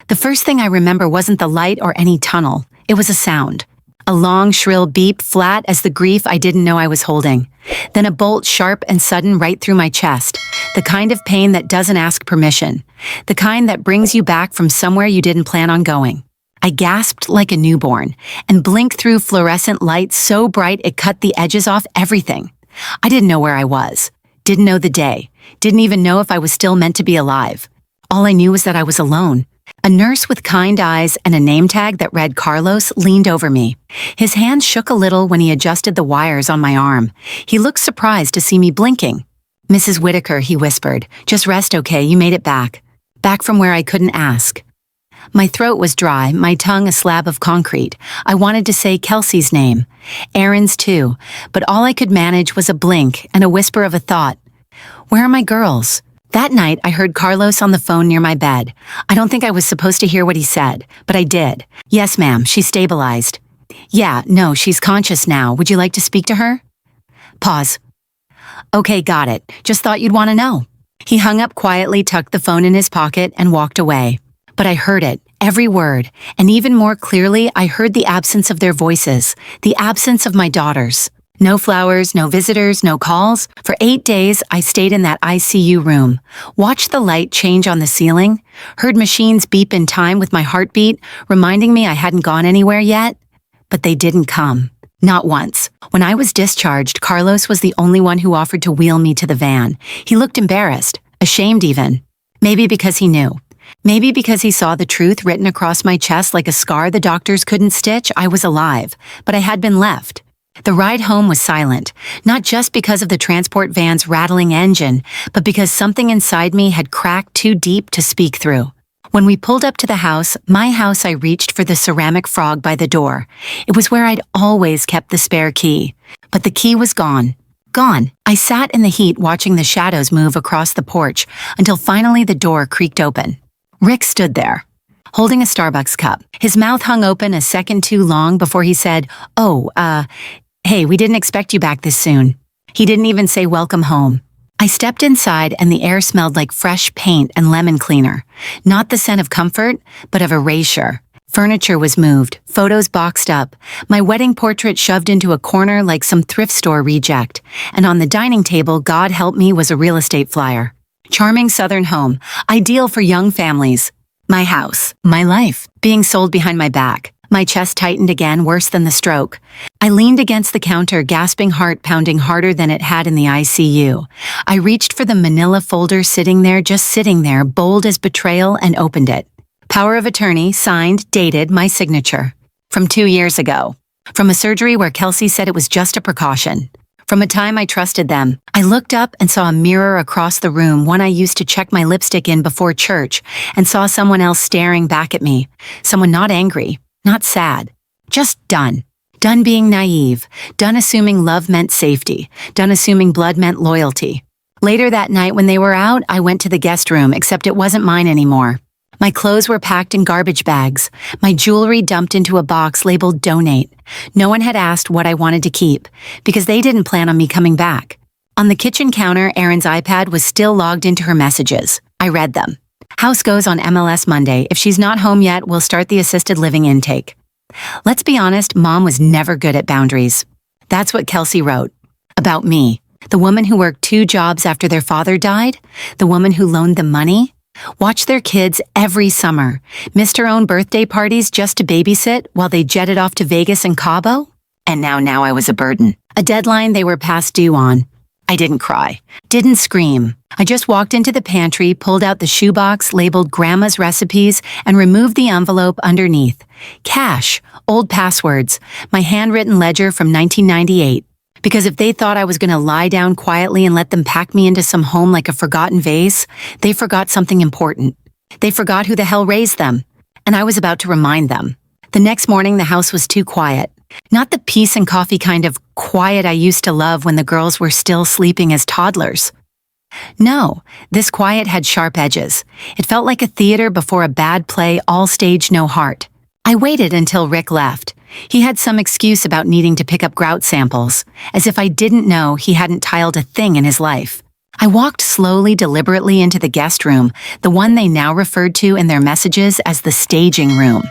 The first thing I remember wasn't the light or any tunnel. It was a sound. A long, shrill beep, flat as the grief I didn't know I was holding. Then a bolt sharp and sudden right through my chest. The kind of pain that doesn't ask permission. The kind that brings you back from somewhere you didn't plan on going. I gasped like a newborn and blinked through fluorescent light so bright it cut the edges off everything. I didn't know where I was. Didn't know the day. Didn't even know if I was still meant to be alive. All I knew was that I was alone. A nurse with kind eyes and a name tag that read Carlos leaned over me. His hand shook a little when he adjusted the wires on my arm. He looked surprised to see me blinking. "Mrs. Whitaker," he whispered, "just rest, okay? You made it back. Back from where I couldn't ask." My throat was dry, my tongue a slab of concrete. I wanted to say Kelsey's name. Aaron's too, but all I could manage was a blink and a whisper of a thought. Where are my girls? That night, I heard Carlos on the phone near my bed. I don't think I was supposed to hear what he said, but I did. "Yes, ma'am, she's stabilized." "Yeah, no, she's conscious now. Would you like to speak to her?" Pause. "Okay, got it. Just thought you'd want to know." He hung up quietly, tucked the phone in his pocket, and walked away. But I heard it, every word, and even more clearly, I heard the absence of their voices, the absence of my daughters. No flowers, no visitors, no calls. For 8 days, I stayed in that ICU room, watched the light change on the ceiling, heard machines beep in time with my heartbeat, reminding me I hadn't gone anywhere yet. But they didn't come. Not once. When I was discharged, Carlos was the only one who offered to wheel me to the van. He looked embarrassed, ashamed even. Maybe because he knew. Maybe because he saw the truth written across my chest like a scar the doctors couldn't stitch. I was alive, but I had been left. The ride home was silent, not just because of the transport van's rattling engine, but because something inside me had cracked too deep to speak through. When we pulled up to the house, my house, I reached for the ceramic frog by the door. It was where I'd always kept the spare key. But the key was gone. Gone. I sat in the heat watching the shadows move across the porch until finally the door creaked open. Rick stood there, holding a Starbucks cup. His mouth hung open a second too long before he said, "Hey, we didn't expect you back this soon." He didn't even say welcome home. I stepped inside and the air smelled like fresh paint and lemon cleaner. Not the scent of comfort, but of erasure. Furniture was moved, photos boxed up, my wedding portrait shoved into a corner like some thrift store reject, and on the dining table, God help me, was a real estate flyer. Charming southern home, ideal for young families. My house, my life, being sold behind my back. My chest tightened again, worse than the stroke. I leaned against the counter, gasping, heart pounding harder than it had in the ICU. I reached for the manila folder sitting there, just sitting there, bold as betrayal, and opened it. Power of attorney, signed, dated, my signature. From 2 years ago. From a surgery where Kelsey said it was just a precaution. From a time I trusted them. I looked up and saw a mirror across the room, one I used to check my lipstick in before church, and saw someone else staring back at me. Someone not angry, not sad, just done. Done being naive, done assuming love meant safety, done assuming blood meant loyalty. Later that night when they were out, I went to the guest room, except it wasn't mine anymore. My clothes were packed in garbage bags, my jewelry dumped into a box labeled donate. No one had asked what I wanted to keep, because they didn't plan on me coming back. On the kitchen counter, Erin's iPad was still logged into her messages. I read them. House goes on MLS Monday. If she's not home yet, we'll start the assisted living intake. Let's be honest, Mom was never good at boundaries. That's what Kelsey wrote. About me. The woman who worked 2 jobs after their father died? The woman who loaned them money? Watched their kids every summer, missed her own birthday parties just to babysit while they jetted off to Vegas and Cabo? And now I was a burden. A deadline they were past due on. I didn't cry, didn't scream. I just walked into the pantry, pulled out the shoebox labeled Grandma's recipes, and removed the envelope underneath. Cash, old passwords, my handwritten ledger from 1998. Because if they thought I was going to lie down quietly and let them pack me into some home like a forgotten vase, they forgot something important. They forgot who the hell raised them. And I was about to remind them. The next morning, the house was too quiet. Not the peace and coffee kind of quiet I used to love when the girls were still sleeping as toddlers. No, this quiet had sharp edges. It felt like a theater before a bad play, all stage, no heart. I waited until Rick left. He had some excuse about needing to pick up grout samples, as if I didn't know he hadn't tiled a thing in his life. I walked slowly, deliberately into the guest room, the one they now referred to in their messages as the staging room.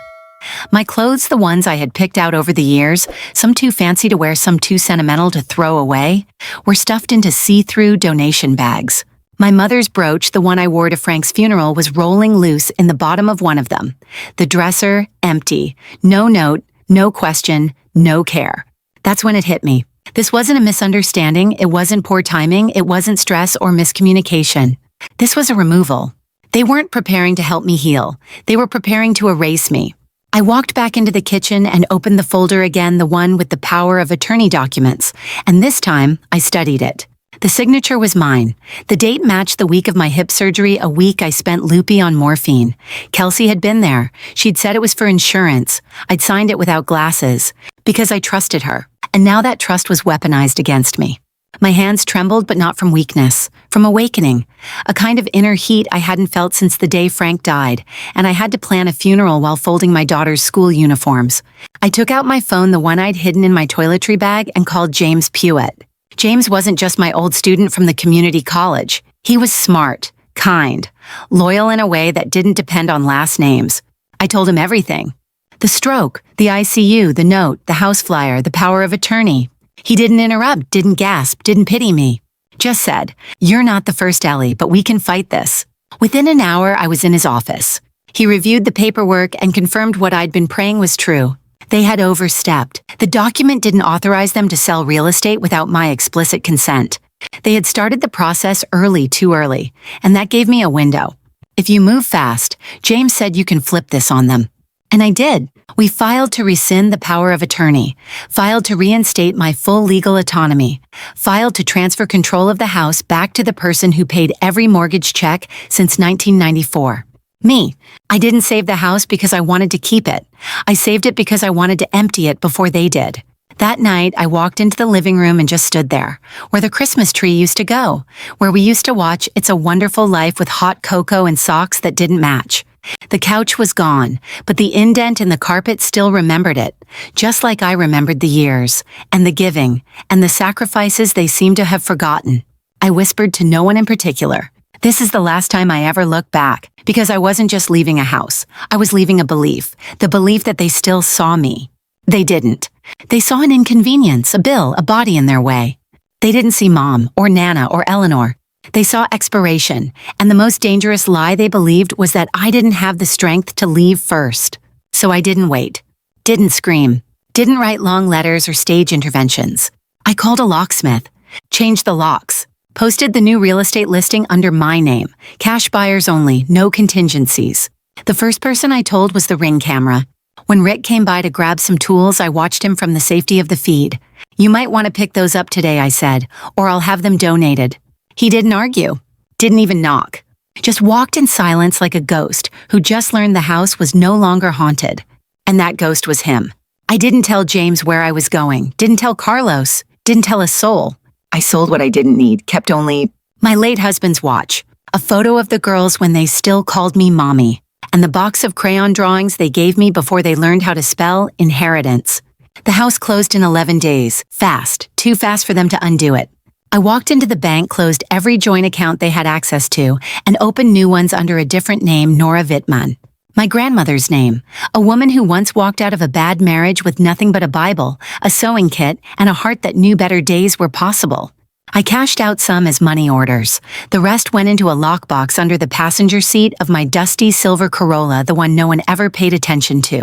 My clothes, the ones I had picked out over the years, some too fancy to wear, some too sentimental to throw away, were stuffed into see-through donation bags. My mother's brooch, the one I wore to Frank's funeral, was rolling loose in the bottom of one of them. The dresser, empty. No note, no question, no care. That's when it hit me. This wasn't a misunderstanding, it wasn't poor timing, it wasn't stress or miscommunication. This was a removal. They weren't preparing to help me heal. They were preparing to erase me. I walked back into the kitchen and opened the folder again, the one with the power of attorney documents, and this time I studied it. The signature was mine. The date matched the week of my hip surgery, a week I spent loopy on morphine. Kelsey had been there. She'd said it was for insurance. I'd signed it without glasses, because I trusted her. And now that trust was weaponized against me. My hands trembled, but not from weakness, from awakening, a kind of inner heat I hadn't felt since the day Frank died, and I had to plan a funeral while folding my daughter's school uniforms. I took out my phone, the one I'd hidden in my toiletry bag, and called James Pewitt. James wasn't just my old student from the community college. He was smart, kind, loyal in a way that didn't depend on last names. I told him everything. The stroke, the ICU, the note, the house flyer, the power of attorney. He didn't interrupt, didn't gasp, didn't pity me. Just said, "You're not the first Ellie, but we can fight this." Within an hour, I was in his office. He reviewed the paperwork and confirmed what I'd been praying was true. They had overstepped. The document didn't authorize them to sell real estate without my explicit consent. They had started the process early, too early, and that gave me a window. If you move fast, James said you can flip this on them. And I did. We filed to rescind the power of attorney, filed to reinstate my full legal autonomy, filed to transfer control of the house back to the person who paid every mortgage check since 1994. Me. I didn't save the house because I wanted to keep it. I saved it because I wanted to empty it before they did. That night, I walked into the living room and just stood there, where the Christmas tree used to go, where we used to watch It's a Wonderful Life with hot cocoa and socks that didn't match. The couch was gone, but the indent in the carpet still remembered it, just like I remembered the years, and the giving, and the sacrifices they seemed to have forgotten. I whispered to no one in particular. This is the last time I ever look back, because I wasn't just leaving a house. I was leaving a belief, the belief that they still saw me. They didn't. They saw an inconvenience, a bill, a body in their way. They didn't see Mom, or Nana, or Eleanor. They saw expiration, and the most dangerous lie they believed was that I didn't have the strength to leave first. So I didn't wait, didn't scream, didn't write long letters or stage interventions. I called a locksmith, changed the locks, posted the new real estate listing under my name, cash buyers only, no contingencies. The first person I told was the Ring camera. When Rick came by to grab some tools, I watched him from the safety of the feed. "You might want to pick those up today," I said, "or I'll have them donated." He didn't argue, didn't even knock, just walked in silence like a ghost who just learned the house was no longer haunted. And that ghost was him. I didn't tell James where I was going, didn't tell Carlos, didn't tell a soul. I sold what I didn't need, kept only my late husband's watch, a photo of the girls when they still called me Mommy, and the box of crayon drawings they gave me before they learned how to spell inheritance. The house closed in 11 days, fast, too fast for them to undo it. I walked into the bank, closed every joint account they had access to, and opened new ones under a different name, Nora Wittmann. My grandmother's name, a woman who once walked out of a bad marriage with nothing but a Bible, a sewing kit, and a heart that knew better days were possible. I cashed out some as money orders. The rest went into a lockbox under the passenger seat of my dusty silver Corolla, the one no one ever paid attention to.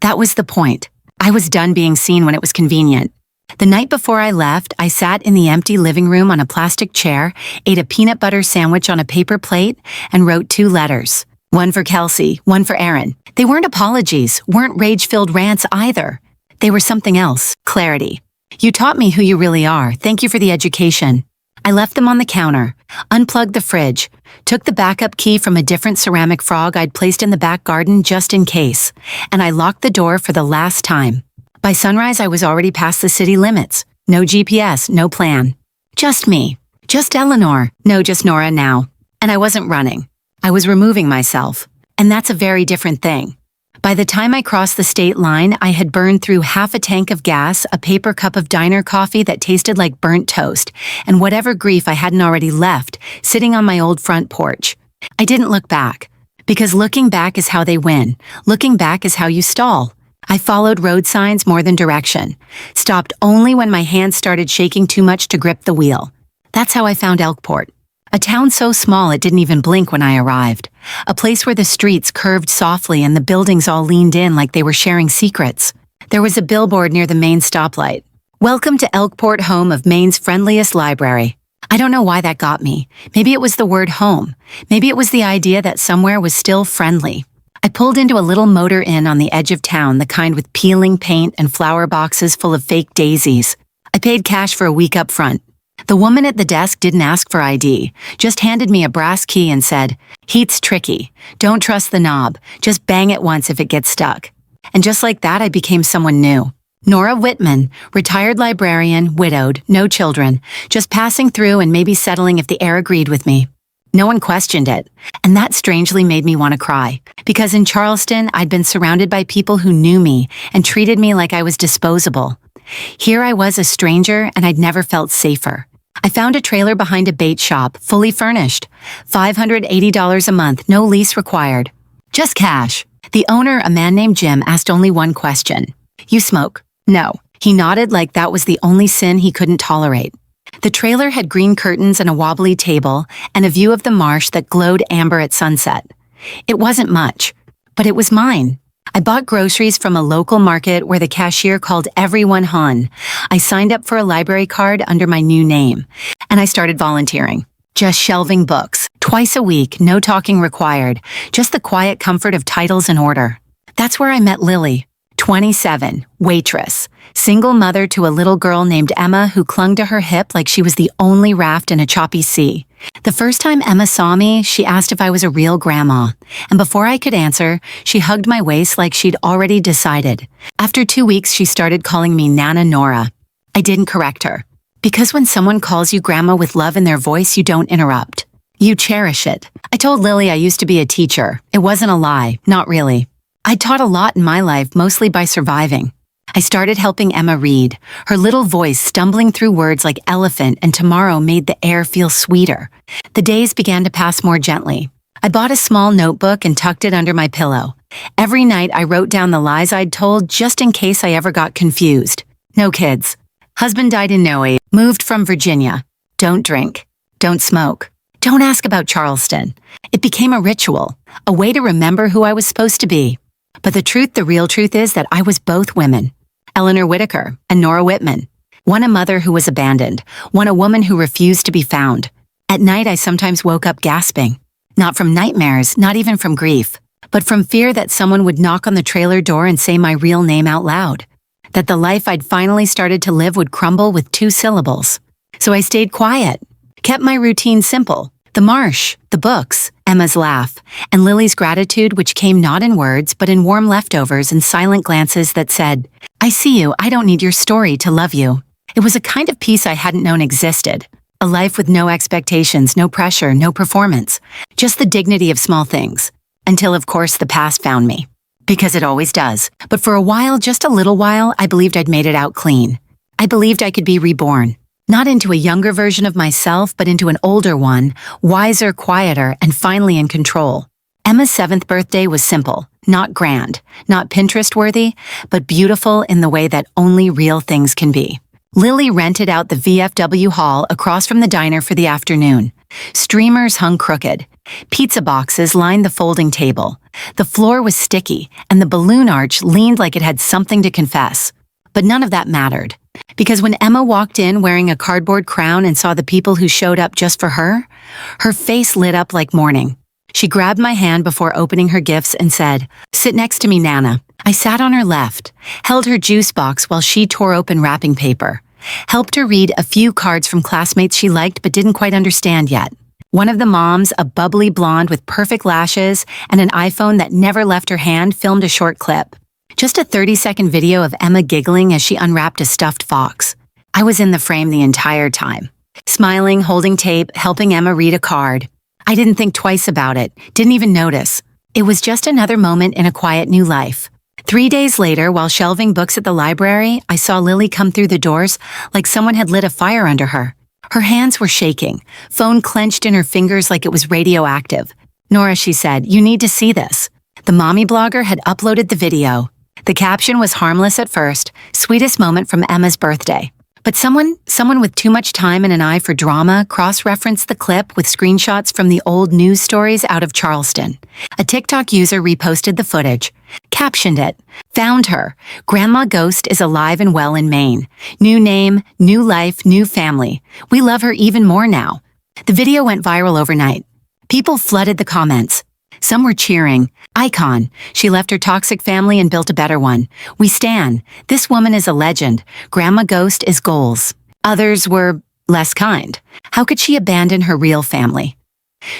That was the point. I was done being seen when it was convenient. The night before I left, I sat in the empty living room on a plastic chair, ate a peanut butter sandwich on a paper plate, and wrote 2 letters. One for Kelsey, one for Aaron. They weren't apologies, weren't rage-filled rants either. They were something else, clarity. "You taught me who you really are. Thank you for the education." I left them on the counter, unplugged the fridge, took the backup key from a different ceramic frog I'd placed in the back garden just in case, and I locked the door for the last time. By sunrise, I was already past the city limits. No GPS, no plan. Just me. Just Eleanor. No, just Nora now. And I wasn't running. I was removing myself. And that's a very different thing. By the time I crossed the state line, I had burned through half a tank of gas, a paper cup of diner coffee that tasted like burnt toast, and whatever grief I hadn't already left, sitting on my old front porch. I didn't look back, because looking back is how they win. Looking back is how you stall. I followed road signs more than direction, stopped only when my hands started shaking too much to grip the wheel. That's how I found Elkport, a town so small it didn't even blink when I arrived, a place where the streets curved softly and the buildings all leaned in like they were sharing secrets. There was a billboard near the main stoplight. Welcome to Elkport, home of Maine's friendliest library. I don't know why that got me. Maybe it was the word home. Maybe it was the idea that somewhere was still friendly. I pulled into a little motor inn on the edge of town, the kind with peeling paint and flower boxes full of fake daisies. I paid cash for a week up front. The woman at the desk didn't ask for ID, just handed me a brass key and said, "Heat's tricky. Don't trust the knob. Just bang it once if it gets stuck." And just like that, I became someone new. Nora Whitman, retired librarian, widowed, no children, just passing through and maybe settling if the air agreed with me. No one questioned it, and that strangely made me want to cry, because in Charleston, I'd been surrounded by people who knew me and treated me like I was disposable. Here I was, a stranger, and I'd never felt safer. I found a trailer behind a bait shop, fully furnished. $580 a month, no lease required. Just cash. The owner, a man named Jim, asked only one question. "You smoke?" No. He nodded like that was the only sin he couldn't tolerate. The trailer had green curtains and a wobbly table and a view of the marsh that glowed amber at sunset. It wasn't much, but it was mine. I bought groceries from a local market where the cashier called everyone hon. I signed up for a library card under my new name, and I started volunteering. Just shelving books. Twice a week, no talking required, just the quiet comfort of titles and order. That's where I met Lily. 27, waitress, single mother to a little girl named Emma who clung to her hip like she was the only raft in a choppy sea. The first time Emma saw me, she asked if I was a real grandma, and before I could answer, she hugged my waist like she'd already decided. After 2 weeks, she started calling me Nana Nora. I didn't correct her, because when someone calls you grandma with love in their voice, you don't interrupt. You cherish it. I told Lily I used to be a teacher. It wasn't a lie, not really. I taught a lot in my life, mostly by surviving. I started helping Emma read, her little voice stumbling through words like elephant and tomorrow made the air feel sweeter. The days began to pass more gently. I bought a small notebook and tucked it under my pillow. Every night I wrote down the lies I'd told just in case I ever got confused. No kids. Husband died in Noe. Moved from Virginia. Don't drink. Don't smoke. Don't ask about Charleston. It became a ritual, a way to remember who I was supposed to be. But the real truth is that I was both women. Eleanor Whitaker and Nora Whitman. One a mother who was abandoned, one a woman who refused to be found. At night I sometimes woke up gasping. Not from nightmares, not even from grief, but from fear that someone would knock on the trailer door and say my real name out loud. That the life I'd finally started to live would crumble with 2 syllables. So I stayed quiet, kept my routine simple. The marsh, the books, Emma's laugh, and Lily's gratitude, which came not in words, but in warm leftovers and silent glances that said, "I see you, I don't need your story to love you." It was a kind of peace I hadn't known existed. A life with no expectations, no pressure, no performance. Just the dignity of small things. Until, of course, the past found me. Because it always does. But for a while, just a little while, I believed I'd made it out clean. I believed I could be reborn. Not into a younger version of myself, but into an older one, wiser, quieter, and finally in control. Emma's 7th birthday was simple, not grand, not Pinterest-worthy, but beautiful in the way that only real things can be. Lily rented out the VFW hall across from the diner for the afternoon. Streamers hung crooked. Pizza boxes lined the folding table. The floor was sticky, and the balloon arch leaned like it had something to confess. But none of that mattered. Because when Emma walked in wearing a cardboard crown and saw the people who showed up just for her, her face lit up like morning. She grabbed my hand before opening her gifts and said, "Sit next to me, Nana." I sat on her left, held her juice box while she tore open wrapping paper, helped her read a few cards from classmates she liked but didn't quite understand yet. One of the moms, a bubbly blonde with perfect lashes and an iPhone that never left her hand, filmed a short clip. Just a 30-second video of Emma giggling as she unwrapped a stuffed fox. I was in the frame the entire time. Smiling, holding tape, helping Emma read a card. I didn't think twice about it, didn't even notice. It was just another moment in a quiet new life. 3 days later, while shelving books at the library, I saw Lily come through the doors like someone had lit a fire under her. Her hands were shaking, phone clenched in her fingers like it was radioactive. "Nora," she said, "you need to see this." The mommy blogger had uploaded the video. The caption was harmless at first, "Sweetest moment from Emma's birthday." But someone with too much time and an eye for drama cross-referenced the clip with screenshots from the old news stories out of Charleston. A TikTok user reposted the footage, captioned it, "Found her. Grandma Ghost is alive and well in Maine. New name, new life, new family. We love her even more now." The video went viral overnight. People flooded the comments. Some were cheering, "Icon. She left her toxic family and built a better one. We stan. This woman is a legend. Grandma Ghost is goals." Others were less kind. How could she abandon her real family?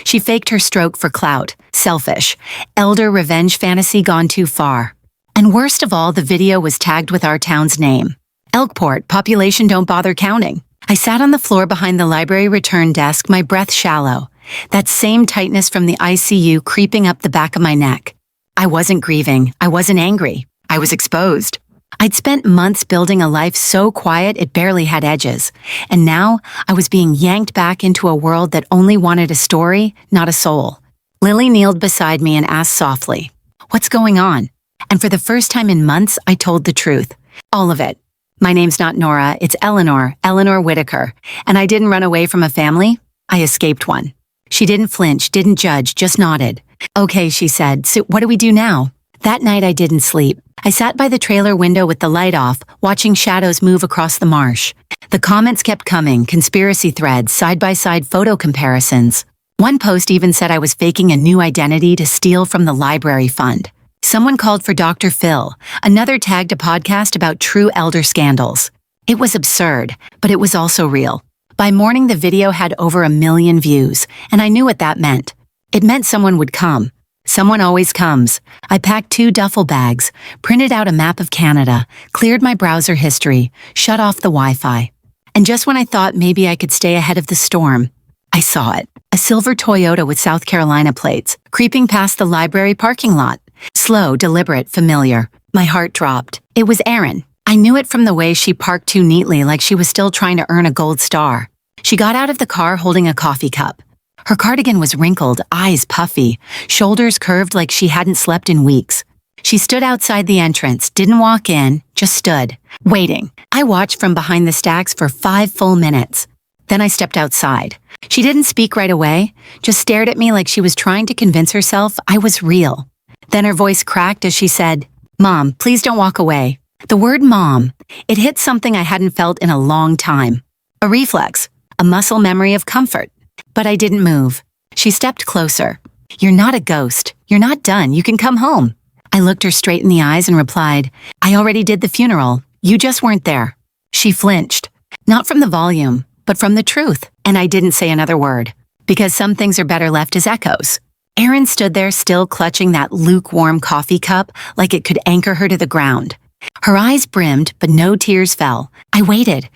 She faked her stroke for clout. Selfish. Elder revenge fantasy gone too far. And worst of all, the video was tagged with our town's name. Elkport, population don't bother counting. I sat on the floor behind the library return desk, my breath shallow. That same tightness from the ICU creeping up the back of my neck. I wasn't grieving. I wasn't angry. I was exposed. I'd spent months building a life so quiet it barely had edges. And now I was being yanked back into a world that only wanted a story, not a soul. Lily kneeled beside me and asked softly, "What's going on?" And for the first time in months, I told the truth. All of it. My name's not Nora, it's Eleanor Whitaker. And I didn't run away from a family. I escaped one. She didn't flinch, didn't judge, just nodded. "Okay," she said, "so what do we do now?" That night I didn't sleep. I sat by the trailer window with the light off, watching shadows move across the marsh. The comments kept coming, conspiracy threads, side-by-side photo comparisons. One post even said I was faking a new identity to steal from the library fund. Someone called for Dr. Phil. Another tagged a podcast about true elder scandals. It was absurd, but it was also real. By morning, the video had over 1 million views, and I knew what that meant. It meant someone would come. Someone always comes. I packed 2 duffel bags, printed out a map of Canada, cleared my browser history, shut off the Wi-Fi. And just when I thought maybe I could stay ahead of the storm, I saw it. A silver Toyota with South Carolina plates, creeping past the library parking lot. Slow, deliberate, familiar. My heart dropped. It was Erin. I knew it from the way she parked too neatly, like she was still trying to earn a gold star. She got out of the car holding a coffee cup. Her cardigan was wrinkled, eyes puffy, shoulders curved like she hadn't slept in weeks. She stood outside the entrance, didn't walk in, just stood, waiting. I watched from behind the stacks for 5 full minutes. Then I stepped outside. She didn't speak right away, just stared at me like she was trying to convince herself I was real. Then her voice cracked as she said, "Mom, please don't walk away." The word mom, it hit something I hadn't felt in a long time. A reflex, a muscle memory of comfort. But I didn't move. She stepped closer. "You're not a ghost. You're not done. You can come home." I looked her straight in the eyes and replied, "I already did the funeral. You just weren't there." She flinched. Not from the volume, but from the truth. And I didn't say another word. Because some things are better left as echoes. Erin stood there still clutching that lukewarm coffee cup like it could anchor her to the ground. Her eyes brimmed, but no tears fell. I waited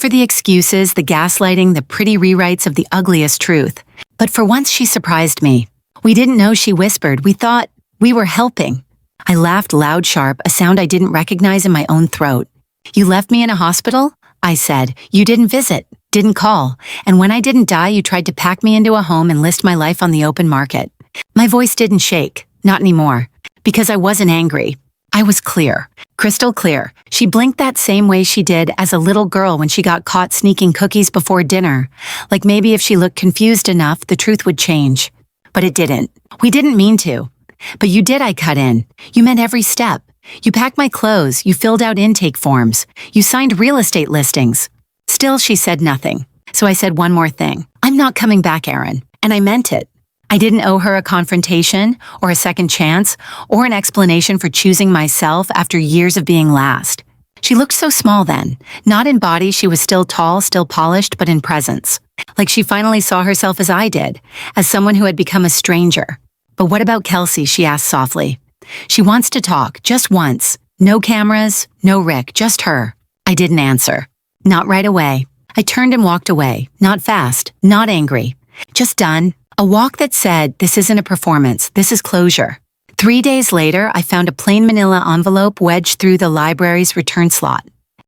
for the excuses, the gaslighting, the pretty rewrites of the ugliest truth. But for once she surprised me. We didn't know she whispered. We thought we were helping. I laughed loud, sharp, a sound I didn't recognize in my own throat. "You left me in a hospital?" I said. "You didn't visit, didn't call. And when I didn't die, you tried to pack me into a home and list my life on the open market." My voice didn't shake, not anymore, because I wasn't angry. I was clear, crystal clear. She blinked that same way she did as a little girl when she got caught sneaking cookies before dinner. Like maybe if she looked confused enough, the truth would change. But it didn't. We didn't mean to. "But you did," I cut in. "You meant every step. You packed my clothes, you filled out intake forms, you signed real estate listings." Still, she said nothing. So I said one more thing. "I'm not coming back, Erin." And I meant it. I didn't owe her a confrontation, or a second chance, or an explanation for choosing myself after years of being last. She looked so small then. Not in body, she was still tall, still polished, but in presence. Like she finally saw herself as I did, as someone who had become a stranger. "But what about Kelsey?" she asked softly. "She wants to talk, just once. No cameras, no Rick, just her." I didn't answer. Not right away. I turned and walked away, not fast, not angry. Just done. A walk that said, "This isn't a performance, this is closure." 3 days later, I found a plain manila envelope wedged through the library's return slot.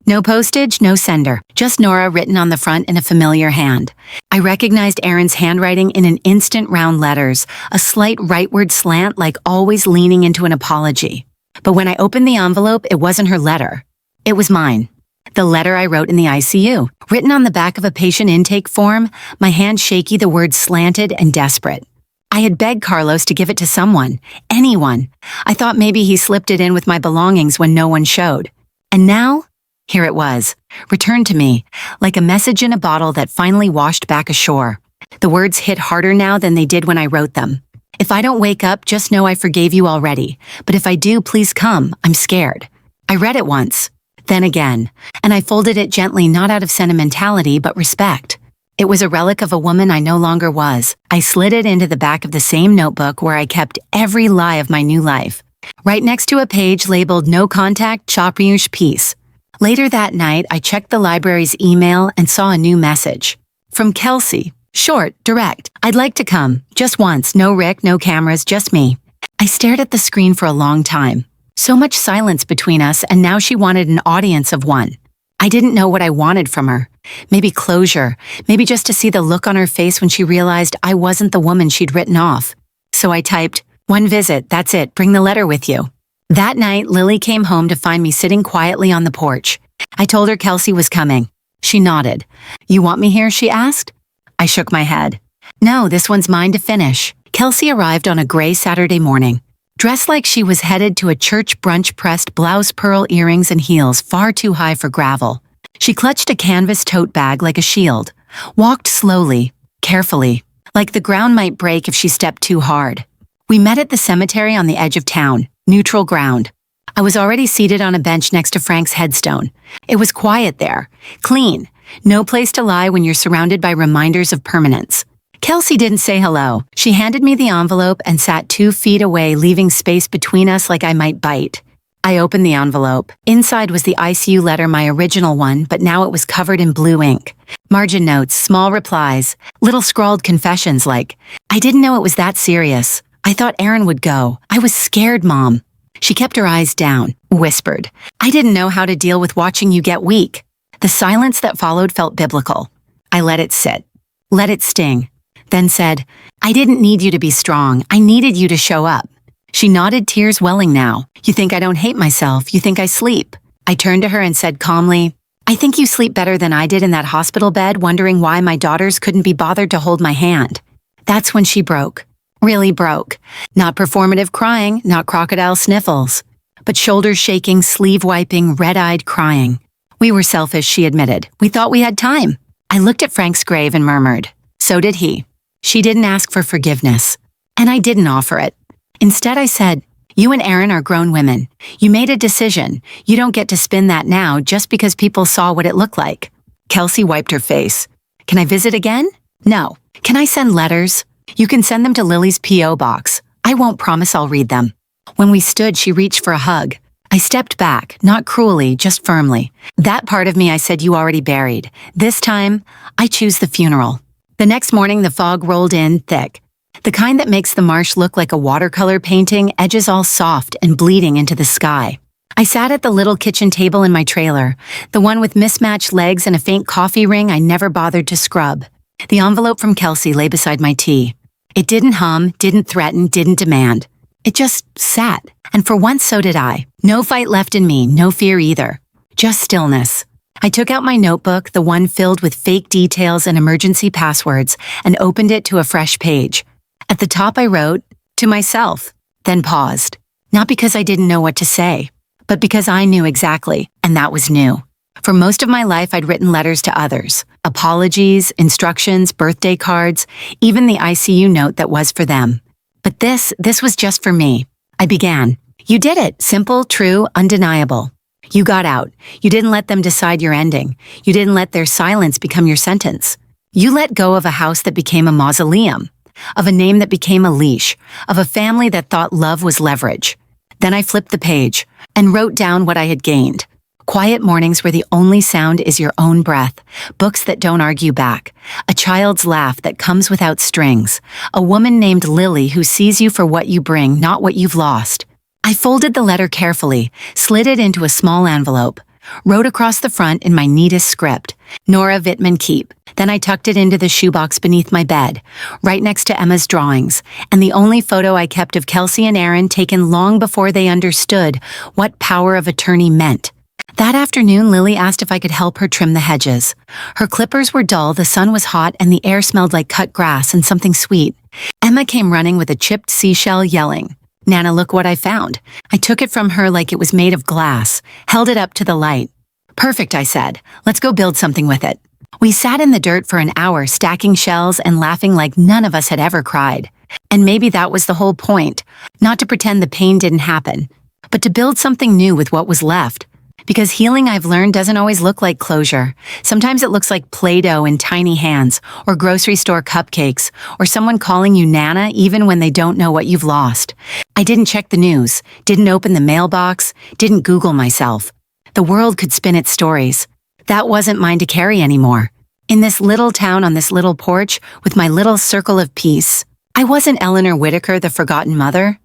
No postage, no sender, just Nora written on the front in a familiar hand. I recognized Erin's handwriting in an instant, round letters, a slight rightward slant like always leaning into an apology. But when I opened the envelope, it wasn't her letter. It was mine. The letter I wrote in the ICU, written on the back of a patient intake form, my hand shaky, the words slanted and desperate. I had begged Carlos to give it to someone, anyone. I thought maybe he slipped it in with my belongings when no one showed. And now, here it was, returned to me, like a message in a bottle that finally washed back ashore. The words hit harder now than they did when I wrote them. If I don't wake up, just know I forgave you already. But if I do, please come. I'm scared. I read it once, then again, and I folded it gently, not out of sentimentality, but respect. It was a relic of a woman I no longer was. I slid it into the back of the same notebook where I kept every lie of my new life, right next to a page labeled "No Contact, Chapriouche Peace." Later that night, I checked the library's email and saw a new message. From Kelsey. Short, direct. "I'd like to come. Just once. No Rick, no cameras, just me." I stared at the screen for a long time. So much silence between us, and now she wanted an audience of one. I didn't know what I wanted from her. Maybe closure. Maybe just to see the look on her face when she realized I wasn't the woman she'd written off. So I typed, "One visit, that's it. Bring the letter with you." That night, Lily came home to find me sitting quietly on the porch. I told her Kelsey was coming. She nodded. "You want me here?" she asked. I shook my head. "No, this one's mine to finish." Kelsey arrived on a gray Saturday morning, dressed like she was headed to a church brunch, pressed blouse, pearl earrings, and heels far too high for gravel. She clutched a canvas tote bag like a shield, walked slowly, carefully, like the ground might break if she stepped too hard. We met at the cemetery on the edge of town, neutral ground. I was already seated on a bench next to Frank's headstone. It was quiet there, clean, no place to lie when you're surrounded by reminders of permanence. Kelsey didn't say hello. She handed me the envelope and sat 2 feet away, leaving space between us like I might bite. I opened the envelope. Inside was the ICU letter, my original one, but now it was covered in blue ink. Margin notes, small replies, little scrawled confessions like, "I didn't know it was that serious. I thought Erin would go. I was scared, Mom." She kept her eyes down, whispered, "I didn't know how to deal with watching you get weak." The silence that followed felt biblical. I let it sit, let it sting, then said, "I didn't need you to be strong. I needed you to show up." She nodded, tears welling now. "You think I don't hate myself. You think I sleep." I turned to her and said calmly, "I think you sleep better than I did in that hospital bed, wondering why my daughters couldn't be bothered to hold my hand." That's when she broke. Really broke. Not performative crying, not crocodile sniffles, but shoulders shaking, sleeve wiping, red-eyed crying. We were selfish, she admitted. We thought we had time. I looked at Frank's grave and murmured. So did he. She didn't ask for forgiveness, and I didn't offer it. Instead, I said, "You and Erin are grown women. You made a decision. You don't get to spin that now just because people saw what it looked like." Kelsey wiped her face. "Can I visit again?" "No." "Can I send letters?" "You can send them to Lily's P.O. box. I won't promise I'll read them." When we stood, she reached for a hug. I stepped back, not cruelly, just firmly. "That part of me I said you already buried. This time, I choose the funeral." The next morning, the fog rolled in thick. The kind that makes the marsh look like a watercolor painting, edges all soft and bleeding into the sky. I sat at the little kitchen table in my trailer, the one with mismatched legs and a faint coffee ring I never bothered to scrub. The envelope from Kelsey lay beside my tea. It didn't hum, didn't threaten, didn't demand. It just sat, and for once so did I. No fight left in me, no fear either. Just stillness. I took out my notebook, the one filled with fake details and emergency passwords, and opened it to a fresh page. At the top I wrote, "To myself," then paused. Not because I didn't know what to say, but because I knew exactly, and that was new. For most of my life, I'd written letters to others. Apologies, instructions, birthday cards, even the ICU note that was for them. But this was just for me. I began. "You did it. Simple, true, undeniable. You got out. You didn't let them decide your ending. You didn't let their silence become your sentence. You let go of a house that became a mausoleum, of a name that became a leash, of a family that thought love was leverage." Then I flipped the page and wrote down what I had gained. Quiet mornings where the only sound is your own breath, books that don't argue back, a child's laugh that comes without strings, a woman named Lily who sees you for what you bring, not what you've lost. I folded the letter carefully, slid it into a small envelope, wrote across the front in my neatest script, Nora Wittmann Keep. Then I tucked it into the shoebox beneath my bed, right next to Emma's drawings, and the only photo I kept of Kelsey and Aaron taken long before they understood what power of attorney meant. That afternoon, Lily asked if I could help her trim the hedges. Her clippers were dull, the sun was hot, and the air smelled like cut grass and something sweet. Emma came running with a chipped seashell, yelling, "Nana, look what I found." I took it from her like it was made of glass, held it up to the light. "Perfect," I said. "Let's go build something with it." We sat in the dirt for an hour, stacking shells and laughing like none of us had ever cried. And maybe that was the whole point, not to pretend the pain didn't happen, but to build something new with what was left. Because healing, I've learned, doesn't always look like closure. Sometimes it looks like Play-Doh in tiny hands, or grocery store cupcakes, or someone calling you Nana even when they don't know what you've lost. I didn't check the news, didn't open the mailbox, didn't Google myself. The world could spin its stories. That wasn't mine to carry anymore. In this little town on this little porch, with my little circle of peace, I wasn't Eleanor Whitaker, the forgotten mother.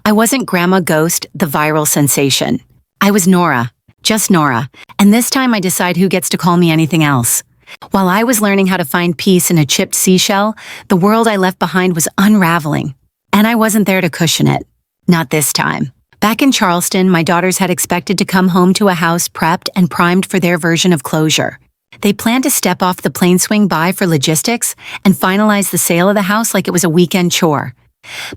I wasn't Grandma Ghost, the viral sensation. I was Nora. Just Nora, and this time I decide who gets to call me anything else. While I was learning how to find peace in a chipped seashell, the world I left behind was unraveling, and I wasn't there to cushion it. Not this time. Back in Charleston, my daughters had expected to come home to a house prepped and primed for their version of closure. They planned to step off the plane swing by for logistics and finalize the sale of the house like it was a weekend chore.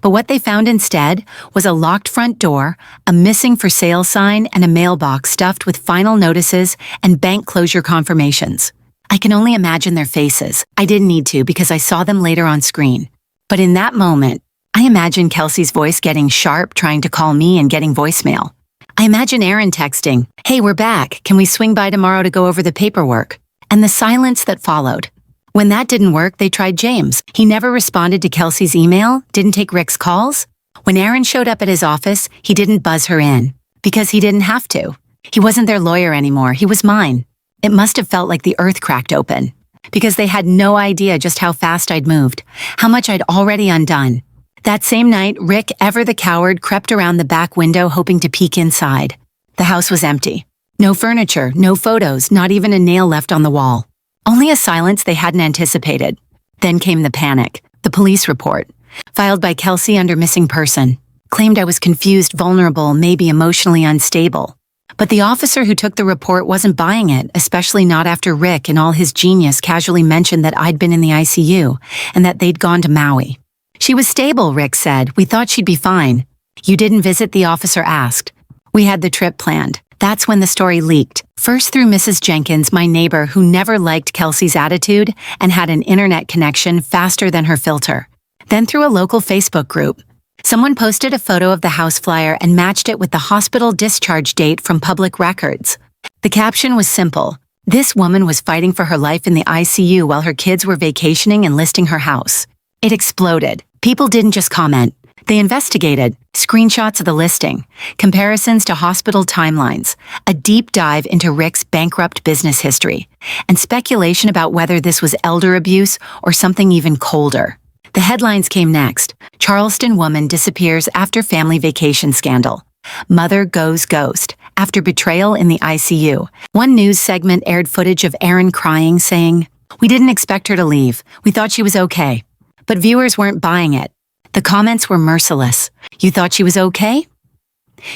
But what they found instead was a locked front door, a missing for sale sign, and a mailbox stuffed with final notices and bank closure confirmations. I can only imagine their faces. I didn't need to because I saw them later on screen. But in that moment, I imagine Kelsey's voice getting sharp, trying to call me and getting voicemail. I imagine Aaron texting, "Hey, we're back. Can we swing by tomorrow to go over the paperwork?" And the silence that followed. When that didn't work, they tried James. He never responded to Kelsey's email, didn't take Rick's calls. When Aaron showed up at his office, he didn't buzz her in, because he didn't have to. He wasn't their lawyer anymore, he was mine. It must have felt like the earth cracked open, because they had no idea just how fast I'd moved, how much I'd already undone. That same night, Rick, ever the coward, crept around the back window hoping to peek inside. The house was empty. No furniture, no photos, not even a nail left on the wall. Only a silence they hadn't anticipated. Then came the panic. The police report, filed by Kelsey under missing person, claimed I was confused, vulnerable, maybe emotionally unstable. But the officer who took the report wasn't buying it, especially not after Rick, in all his genius, casually mentioned that I'd been in the ICU and that they'd gone to Maui. "She was stable," Rick said. "We thought she'd be fine." "You didn't visit?" the officer asked. "We had the trip planned." That's when the story leaked. First through Mrs. Jenkins, my neighbor who never liked Kelsey's attitude and had an internet connection faster than her filter. Then through a local Facebook group. Someone posted a photo of the house flyer and matched it with the hospital discharge date from public records. The caption was simple. This woman was fighting for her life in the ICU while her kids were vacationing and listing her house. It exploded. People didn't just comment. They investigated. Screenshots of the listing, comparisons to hospital timelines, a deep dive into Rick's bankrupt business history, and speculation about whether this was elder abuse or something even colder. The headlines came next. Charleston woman disappears after family vacation scandal. Mother goes ghost after betrayal in the ICU. One news segment aired footage of Aaron crying, saying, "We didn't expect her to leave. We thought she was okay." But viewers weren't buying it. The comments were merciless. "You thought she was okay?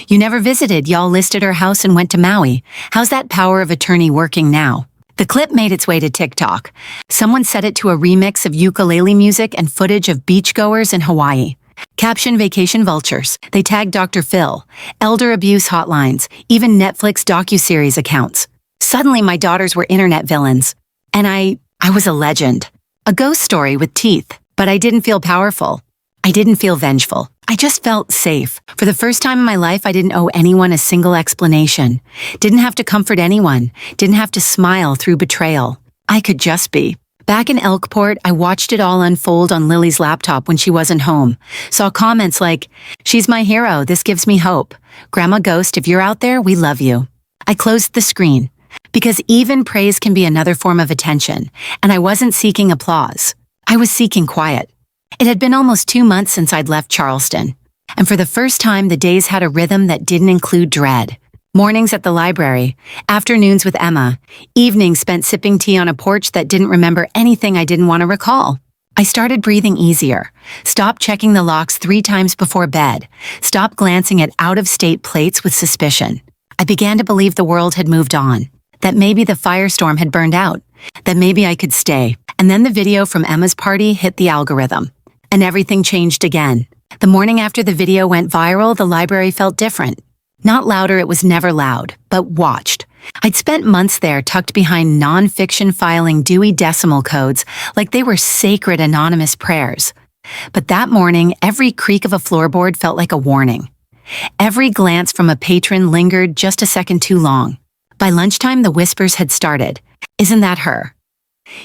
You never visited. Y'all listed her house and went to Maui. How's that power of attorney working now?" The clip made its way to TikTok. Someone set it to a remix of ukulele music and footage of beachgoers in Hawaii. Caption vacation vultures. They tagged Dr. Phil, elder abuse hotlines, even Netflix docuseries accounts. Suddenly my daughters were internet villains. And I was a legend. A ghost story with teeth. But I didn't feel powerful. I didn't feel vengeful. I just felt safe. For the first time in my life, I didn't owe anyone a single explanation. Didn't have to comfort anyone. Didn't have to smile through betrayal. I could just be. Back in Elkport, I watched it all unfold on Lily's laptop when she wasn't home. Saw comments like, "She's my hero. This gives me hope. Grandma Ghost, if you're out there, we love you." I closed the screen, because even praise can be another form of attention, and I wasn't seeking applause. I was seeking quiet. It had been almost 2 months since I'd left Charleston, and for the first time the days had a rhythm that didn't include dread. Mornings at the library, afternoons with Emma, evenings spent sipping tea on a porch that didn't remember anything I didn't want to recall. I started breathing easier, stopped checking the locks 3 times before bed, stopped glancing at out-of-state plates with suspicion. I began to believe the world had moved on, that maybe the firestorm had burned out, that maybe I could stay. And then the video from Emma's party hit the algorithm, and everything changed again. The morning after the video went viral, the library felt different. Not louder, it was never loud, but watched. I'd spent months there tucked behind non-fiction filing Dewey Decimal codes like they were sacred anonymous prayers. But that morning, every creak of a floorboard felt like a warning. Every glance from a patron lingered just a second too long. By lunchtime, the whispers had started. Isn't that her?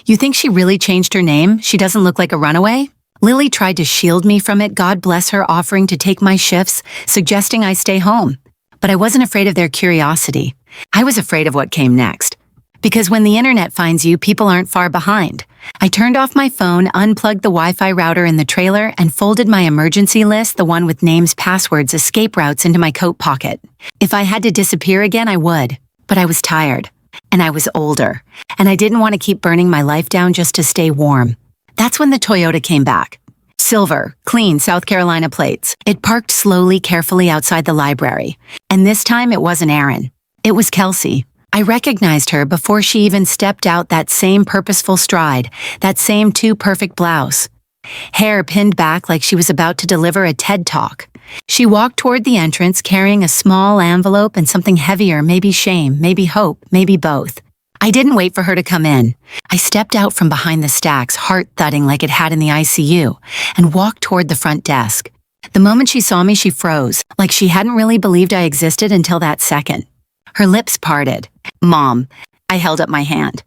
You think she really changed her name? She doesn't look like a runaway? Lily tried to shield me from it, God bless her, offering to take my shifts, suggesting I stay home. But I wasn't afraid of their curiosity. I was afraid of what came next. Because when the internet finds you, people aren't far behind. I turned off my phone, unplugged the Wi-Fi router in the trailer, and folded my emergency list, the one with names, passwords, escape routes, into my coat pocket. If I had to disappear again, I would. But I was tired. And I was older. And I didn't want to keep burning my life down just to stay warm. That's when the Toyota came back. Silver, clean South Carolina plates. It parked slowly, carefully outside the library. And this time it wasn't Erin. It was Kelsey. I recognized her before she even stepped out, that same purposeful stride, that same too perfect blouse. Hair pinned back like she was about to deliver a TED Talk. She walked toward the entrance carrying a small envelope and something heavier, maybe shame, maybe hope, maybe both. I didn't wait for her to come in. I stepped out from behind the stacks, heart thudding like it had in the ICU, and walked toward the front desk. The moment she saw me, she froze, like she hadn't really believed I existed until that second. Her lips parted. Mom. I held up my hand.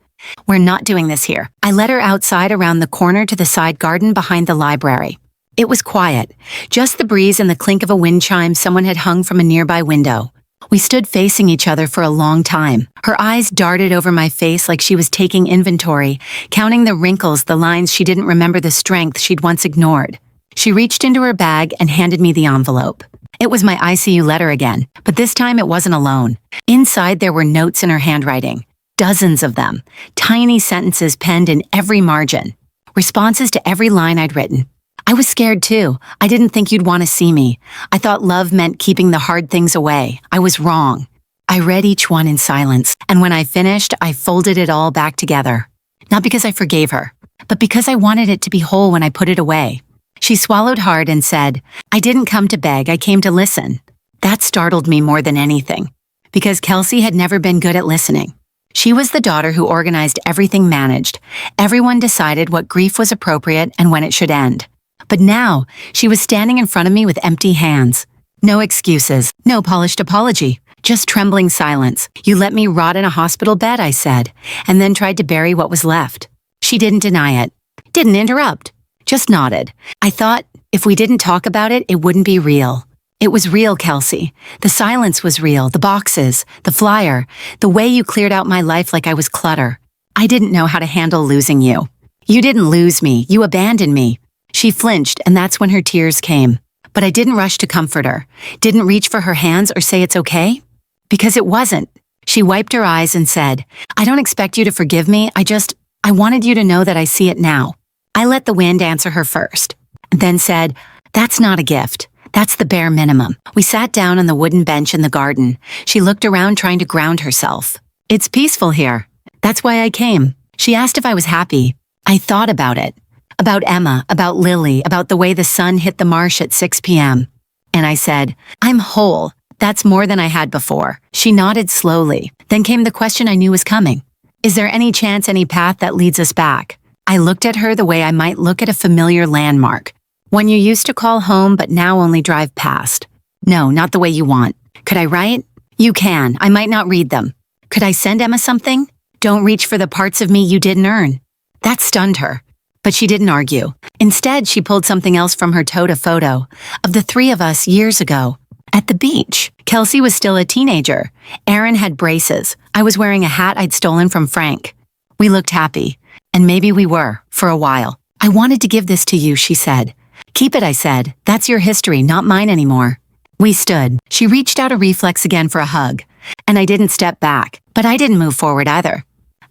We're not doing this here. I led her outside around the corner to the side garden behind the library. It was quiet, just the breeze and the clink of a wind chime someone had hung from a nearby window. We stood facing each other for a long time. Her eyes darted over my face like she was taking inventory, counting the wrinkles, the lines she didn't remember, the strength she'd once ignored. She reached into her bag and handed me the envelope. It was my ICU letter again, but this time it wasn't alone. Inside there were notes in her handwriting. Dozens of them. Tiny sentences penned in every margin. Responses to every line I'd written. I was scared too. I didn't think you'd want to see me. I thought love meant keeping the hard things away. I was wrong. I read each one in silence, and when I finished, I folded it all back together. Not because I forgave her, but because I wanted it to be whole when I put it away. She swallowed hard and said, I didn't come to beg, I came to listen. That startled me more than anything, because Kelsey had never been good at listening. She was the daughter who organized everything, managed. Everyone decided what grief was appropriate and when it should end. But now, she was standing in front of me with empty hands. No excuses, no polished apology, just trembling silence. You let me rot in a hospital bed, I said, and then tried to bury what was left. She didn't deny it, didn't interrupt, just nodded. I thought, if we didn't talk about it, it wouldn't be real. It was real, Kelsey. The silence was real, the boxes, the flyer, the way you cleared out my life like I was clutter. I didn't know how to handle losing you. You didn't lose me, you abandoned me. She flinched, and that's when her tears came. But I didn't rush to comfort her, didn't reach for her hands or say it's okay. Because it wasn't. She wiped her eyes and said, I don't expect you to forgive me, I wanted you to know that I see it now. I let the wind answer her first, then said, that's not a gift. That's the bare minimum. We sat down on the wooden bench in the garden. She looked around trying to ground herself. It's peaceful here. That's why I came. She asked if I was happy. I thought about it. About Emma, about Lily, about the way the sun hit the marsh at 6 p.m. And I said, I'm whole. That's more than I had before. She nodded slowly. Then came the question I knew was coming. Is there any chance, any path that leads us back? I looked at her the way I might look at a familiar landmark. One you used to call home but now only drive past. No, not the way you want. Could I write? You can. I might not read them. Could I send Emma something? Don't reach for the parts of me you didn't earn. That stunned her. But she didn't argue. Instead, she pulled something else from her tote, a photo of the 3 of us years ago. At the beach, Kelsey was still a teenager. Aaron had braces. I was wearing a hat I'd stolen from Frank. We looked happy. And maybe we were, for a while. I wanted to give this to you, she said. Keep it, I said. That's your history, not mine anymore. We stood. She reached out a reflex again for a hug. And I didn't step back, but I didn't move forward either.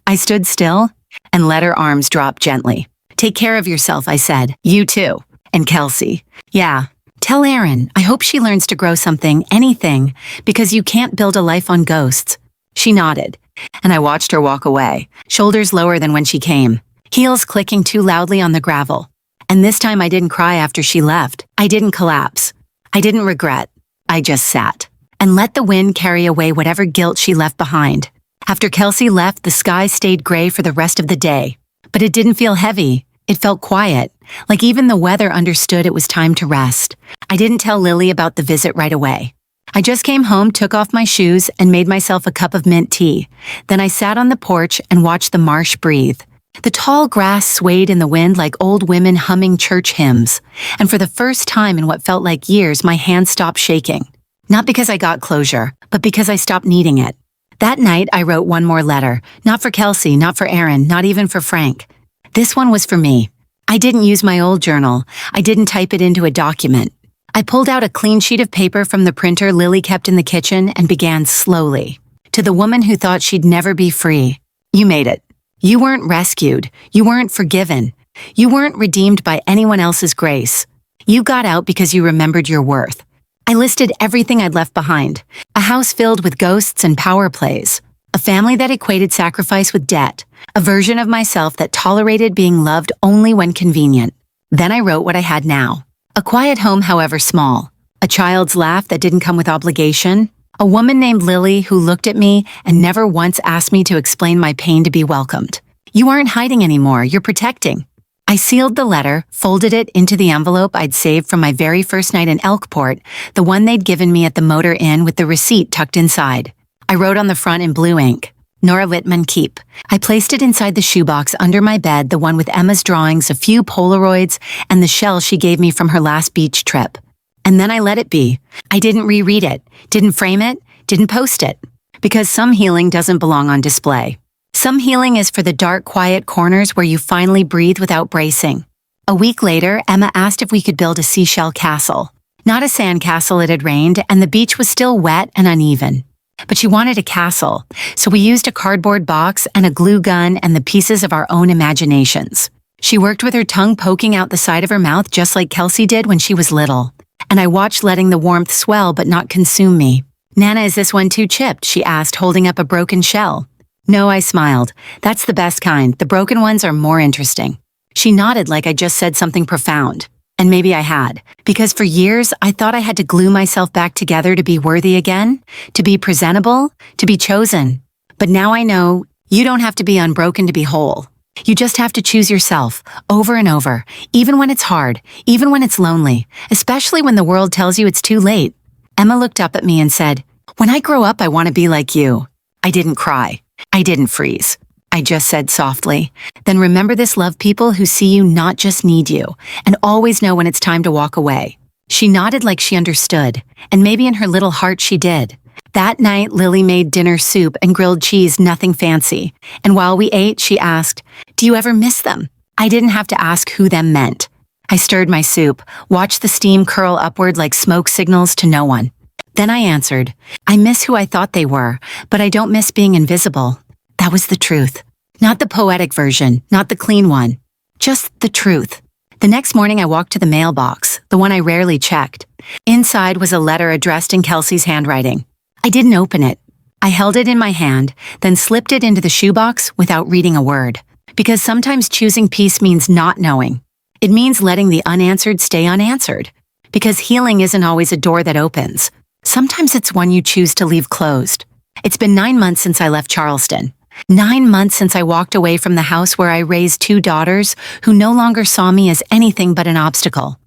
I stood still and let her arms drop gently. Take care of yourself, I said. You too. And Kelsey. Yeah. Tell Erin, I hope she learns to grow something, anything, because you can't build a life on ghosts. She nodded, and I watched her walk away, shoulders lower than when she came, heels clicking too loudly on the gravel. And this time I didn't cry after she left. I didn't collapse. I didn't regret. I just sat and let the wind carry away whatever guilt she left behind. After Kelsey left, the sky stayed gray for the rest of the day. But it didn't feel heavy. It felt quiet, like even the weather understood it was time to rest. I didn't tell Lily about the visit right away. I just came home, took off my shoes, and made myself a cup of mint tea. Then I sat on the porch and watched the marsh breathe. The tall grass swayed in the wind like old women humming church hymns. And for the first time in what felt like years, my hands stopped shaking. Not because I got closure, but because I stopped needing it. That night, I wrote one more letter. Not for Kelsey, not for Aaron, not even for Frank. This one was for me. I didn't use my old journal. I didn't type it into a document. I pulled out a clean sheet of paper from the printer Lily kept in the kitchen and began slowly. To the woman who thought she'd never be free. You made it. You weren't rescued. You weren't forgiven. You weren't redeemed by anyone else's grace. You got out because you remembered your worth. I listed everything I'd left behind. A house filled with ghosts and power plays. A family that equated sacrifice with debt. A version of myself that tolerated being loved only when convenient. Then I wrote what I had now. A quiet home, however small. A child's laugh that didn't come with obligation. A woman named Lily who looked at me and never once asked me to explain my pain to be welcomed. You aren't hiding anymore, you're protecting. I sealed the letter, folded it into the envelope I'd saved from my very first night in Elkport, the one they'd given me at the Motor Inn with the receipt tucked inside. I wrote on the front in blue ink, Nora Whitman Keep. I placed it inside the shoebox under my bed, the one with Emma's drawings, a few Polaroids, and the shell she gave me from her last beach trip. And then I let it be. I didn't reread it, didn't frame it, didn't post it. Because some healing doesn't belong on display. Some healing is for the dark, quiet corners where you finally breathe without bracing. A week later, Emma asked if we could build a seashell castle. Not a sand castle, it had rained, and the beach was still wet and uneven. But she wanted a castle, so we used a cardboard box and a glue gun and the pieces of our own imaginations. She worked with her tongue poking out the side of her mouth just like Kelsey did when she was little. And I watched, letting the warmth swell but not consume me. Nana, is this one too chipped? She asked, holding up a broken shell. No, I smiled. That's the best kind. The broken ones are more interesting. She nodded like I just said something profound. And maybe I had, because for years I thought I had to glue myself back together to be worthy again, to be presentable, to be chosen. But now I know you don't have to be unbroken to be whole. You just have to choose yourself over and over, even when it's hard, even when it's lonely, especially when the world tells you it's too late. Emma looked up at me and said, "When I grow up, I want to be like you." I didn't cry. I didn't freeze. I just said softly, "Then remember this, love people who see you, not just need you, and always know when it's time to walk away." She nodded like she understood, and maybe in her little heart she did. That night, Lily made dinner soup and grilled cheese, nothing fancy. And while we ate, she asked, "Do you ever miss them?" I didn't have to ask who them meant. I stirred my soup, watched the steam curl upward like smoke signals to no one. Then I answered, "I miss who I thought they were, but I don't miss being invisible." That was the truth. Not the poetic version, not the clean one. Just the truth. The next morning I walked to the mailbox, the one I rarely checked. Inside was a letter addressed in Kelsey's handwriting. I didn't open it. I held it in my hand, then slipped it into the shoebox without reading a word. Because sometimes choosing peace means not knowing. It means letting the unanswered stay unanswered. Because healing isn't always a door that opens. Sometimes it's one you choose to leave closed. It's been 9 months since I left Charleston. 9 months since I walked away from the house where I raised 2 daughters who no longer saw me as anything but an obstacle.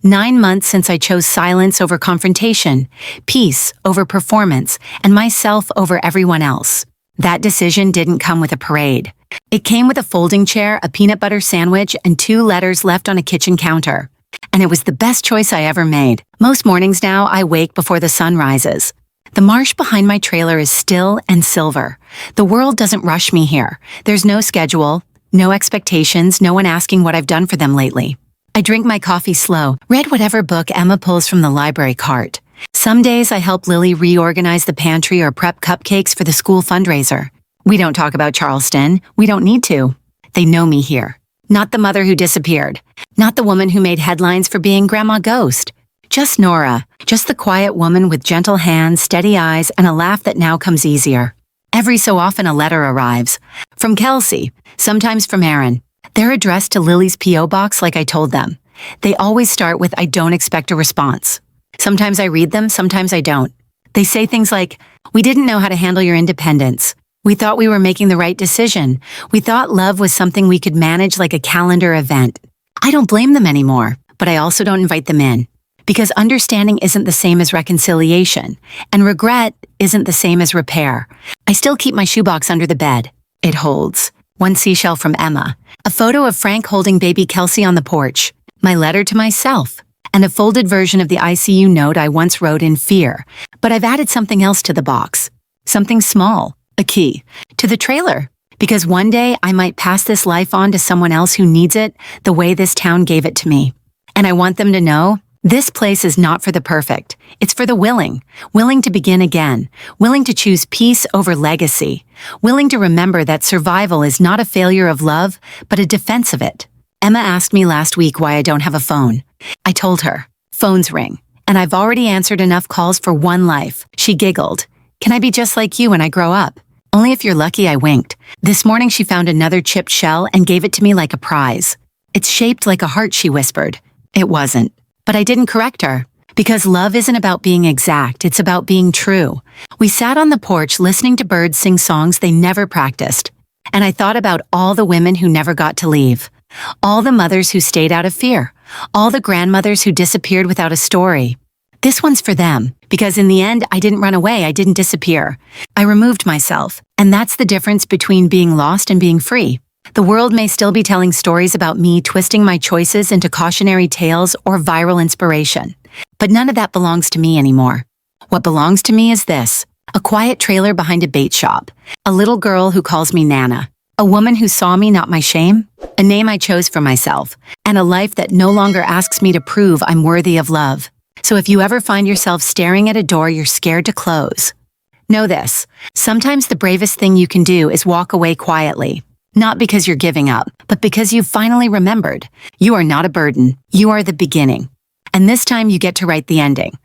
9 months since I chose silence over confrontation, peace over performance, and myself over everyone else. That decision didn't come with a parade. It came with a folding chair, a peanut butter sandwich, and 2 letters left on a kitchen counter. And it was the best choice I ever made. Most mornings now, I wake before the sun rises. The marsh behind my trailer is still and silver. The world doesn't rush me here. There's no schedule, no expectations, no one asking what I've done for them lately. I drink my coffee slow, read whatever book Emma pulls from the library cart. Some days I help Lily reorganize the pantry or prep cupcakes for the school fundraiser. We don't talk about Charleston. We don't need to. They know me here. Not the mother who disappeared. Not the woman who made headlines for being Grandma Ghost. Just Nora. Just the quiet woman with gentle hands, steady eyes, and a laugh that now comes easier. Every so often a letter arrives. From Kelsey. Sometimes from Aaron. They're addressed to Lily's P.O. box like I told them. They always start with "I don't expect a response." Sometimes I read them, sometimes I don't. They say things like, "We didn't know how to handle your independence. We thought we were making the right decision. We thought love was something we could manage like a calendar event." I don't blame them anymore, but I also don't invite them in. Because understanding isn't the same as reconciliation, and regret isn't the same as repair. I still keep my shoebox under the bed. It holds one seashell from Emma, a photo of Frank holding baby Kelsey on the porch, my letter to myself, and a folded version of the ICU note I once wrote in fear. But I've added something else to the box. Something small. A key to the trailer, because one day I might pass this life on to someone else who needs it the way this town gave it to me. And I want them to know this place is not for the perfect. It's for the willing to begin again, willing to choose peace over legacy, willing to remember that survival is not a failure of love, but a defense of it. Emma asked me last week why I don't have a phone. I told her, phones ring, and I've already answered enough calls for one life. She giggled. Can I be just like you when I grow up? Only if you're lucky, I winked. This morning she found another chipped shell and gave it to me like a prize. It's shaped like a heart, she whispered. It wasn't. But I didn't correct her. Because love isn't about being exact, it's about being true. We sat on the porch listening to birds sing songs they never practiced. And I thought about all the women who never got to leave. All the mothers who stayed out of fear. All the grandmothers who disappeared without a story. This one's for them, because in the end, I didn't run away, I didn't disappear. I removed myself, and that's the difference between being lost and being free. The world may still be telling stories about me twisting my choices into cautionary tales or viral inspiration, but none of that belongs to me anymore. What belongs to me is this: a quiet trailer behind a bait shop, a little girl who calls me Nana, a woman who saw me, not my shame, a name I chose for myself, and a life that no longer asks me to prove I'm worthy of love. So if you ever find yourself staring at a door you're scared to close, know this: sometimes the bravest thing you can do is walk away quietly. Not because you're giving up, but because you've finally remembered. You are not a burden. You are the beginning. And this time you get to write the ending.